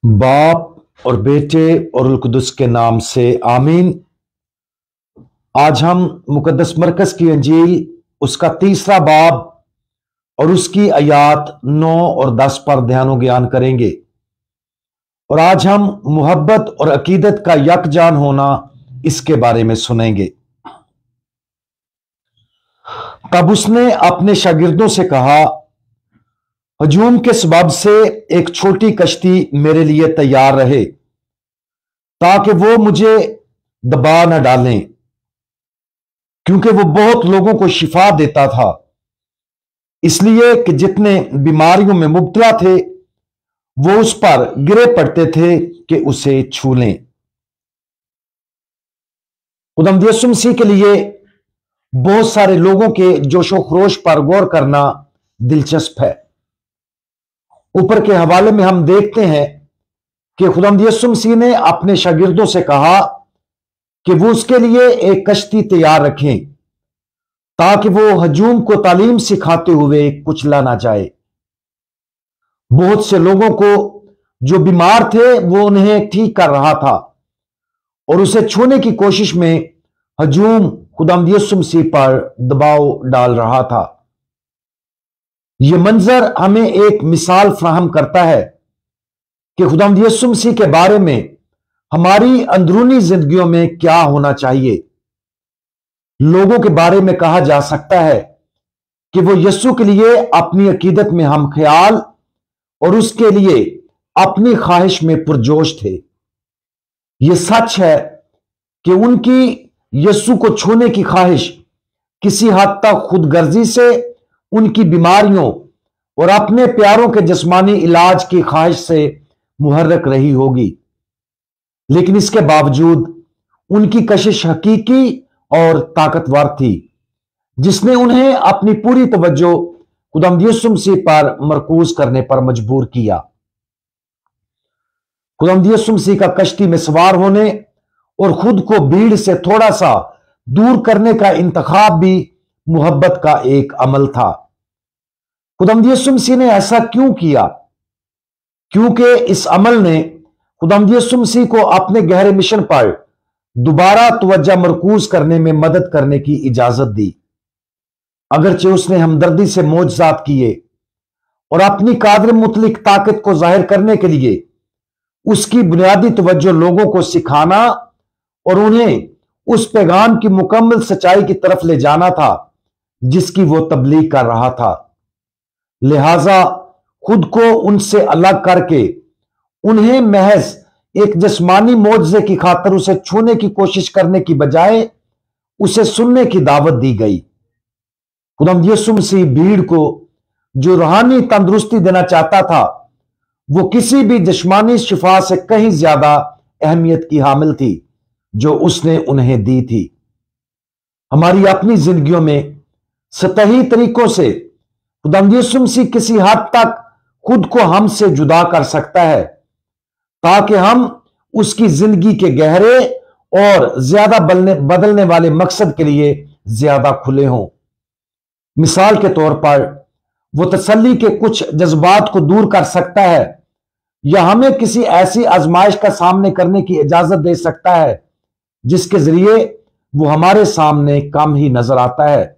बाप और बेटे और रुल कुदस के नाम से आमीन। आज हम मुकद्दस मरकज की अंजील उसका तीसरा बाब और उसकी आयात 9 और 10 पर ध्यान ज्ञान करेंगे। और आज हम मोहब्बत और अकीदत का यकजान होना इसके बारे में सुनेंगे। तब उसने अपने शागिर्दों से कहा, हजूम के सबब से एक छोटी कश्ती मेरे लिए तैयार रहे ताकि वो मुझे दबा न डालें, क्योंकि वो बहुत लोगों को शिफा देता था, इसलिए कि जितने बीमारियों में मुब्तला थे वो उस पर गिरे पड़ते थे कि उसे छू लें। खुदावंद यीशु मसीह के लिए बहुत सारे लोगों के जोशो खरोश पर गौर करना दिलचस्प है। ऊपर के हवाले में हम देखते हैं कि खुदावंद यीशु मसीह ने अपने शागिर्दों से कहा कि वो उसके लिए एक कश्ती तैयार रखें ताकि वो हजूम को तालीम सिखाते हुए कुचला ना जाए। बहुत से लोगों को जो बीमार थे वो उन्हें ठीक कर रहा था और उसे छूने की कोशिश में हजूम खुदावंद यीशु मसीह पर दबाव डाल रहा था। यह मंजर हमें एक मिसाल फराहम करता है कि खुदावंद यीशु मसीह के बारे में हमारी अंदरूनी जिंदगियों में क्या होना चाहिए। लोगों के बारे में कहा जा सकता है कि वो यीशु के लिए अपनी अकीदत में हम ख्याल और उसके लिए अपनी ख्वाहिश में पुरजोश थे। यह सच है कि उनकी यीशु को छूने की ख्वाहिश किसी हद तक खुदगर्जी से उनकी बीमारियों और अपने प्यारों के जिस्मानी इलाज की ख्वाहिश से मुहर्रक रही होगी, लेकिन इसके बावजूद उनकी कशिश हकीकी और ताकतवर थी, जिसने उन्हें अपनी पूरी तवज्जो खुदावंद यीशु मसीह पर मरकूज करने पर मजबूर किया। खुदावंद यीशु मसीह का कश्ती में सवार होने और खुद को भीड़ से थोड़ा सा दूर करने का इंतखाब भी मोहब्बत का एक अमल था। खुदावंद यीशु मसीह ने ऐसा क्यों किया? क्योंकि इस अमल ने खुदावंद यीशु मसीह को अपने गहरे मिशन पर दोबारा तवज्जो मरकूज करने में मदद करने की इजाजत दी। अगरचे उसने हमदर्दी से मोजज़ात किए और अपनी कादर मुतलिक ताकत को जाहिर करने के लिए उसकी बुनियादी तवज्जो लोगों को सिखाना और उन्हें उस पैगाम की मुकम्मल सच्चाई की तरफ ले जाना था जिसकी वो तबलीग कर रहा था। लिहाजा खुद को उनसे अलग करके उन्हें महज एक जिस्मानी मोजज़े की खातिर उसे छूने की कोशिश करने की बजाय उसे सुनने की दावत दी गई। खुदावंद यीशु मसीह भीड़ को जो रूहानी तंदुरुस्ती देना चाहता था वो किसी भी जिस्मानी शिफा से कहीं ज्यादा अहमियत की हामिल थी जो उसने उन्हें दी थी। हमारी अपनी जिंदगियों में सतही तरीकों से खुदावंद यीशु मसीह किसी हद तक खुद को हमसे जुदा कर सकता है ताकि हम उसकी जिंदगी के गहरे और ज्यादा बदलने वाले मकसद के लिए ज्यादा खुले हों। मिसाल के तौर पर वो तसल्ली के कुछ जज्बात को दूर कर सकता है या हमें किसी ऐसी आजमाइश का सामने करने की इजाजत दे सकता है जिसके जरिए वो हमारे सामने कम ही नजर आता है।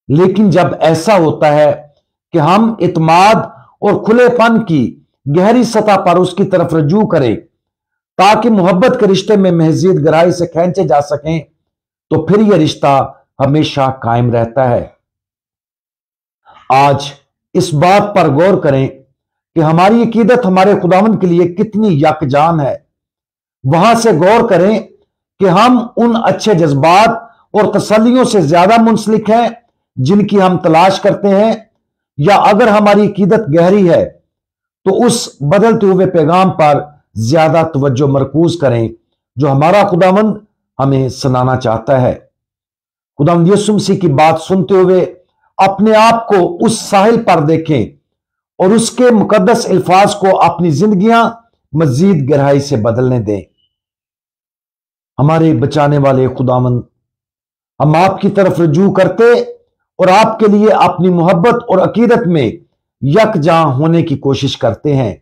लेकिन जब ऐसा होता है कि हम इत्माद और खुलेपन की गहरी सतह पर उसकी तरफ रजू करें ताकि मोहब्बत के रिश्ते में महजियत गहराई से खींचे जा सकें, तो फिर यह रिश्ता हमेशा कायम रहता है। आज इस बात पर गौर करें कि हमारी अकीदत हमारे खुदावंद के लिए कितनी यकजान है। वहां से गौर करें कि हम उन अच्छे जज्बात और तसल्लियों से ज्यादा मुंसलिक हैं जिनकी हम तलाश करते हैं, या अगर हमारी अकीदत गहरी है तो उस बदलते हुए पैगाम पर ज्यादा तवज्जो मरकूज करें जो हमारा खुदावंद हमें सुनाना चाहता है। खुदावंद यीशु मसीह की बात सुनते हुए अपने आप को उस साहिल पर देखें और उसके मुकद्दस अल्फाज को अपनी जिंदगियां मजीद गहराई से बदलने दें। हमारे बचाने वाले खुदावंद, हम आपकी तरफ रजू करते और आपके लिए अपनी मोहब्बत और अकीदत में यकजां होने की कोशिश करते हैं।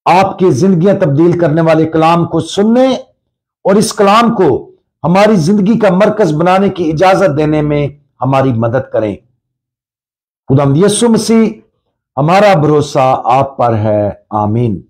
آپ کی زندگیاں تبدیل کرنے والے کلام کو سننے اور اس کلام کو ہماری زندگی کا مرکز بنانے کی اجازت دینے میں ہماری مدد کریں۔ خداوند یسوع مسیح ہمارا بھروسہ آپ پر ہے، آمین۔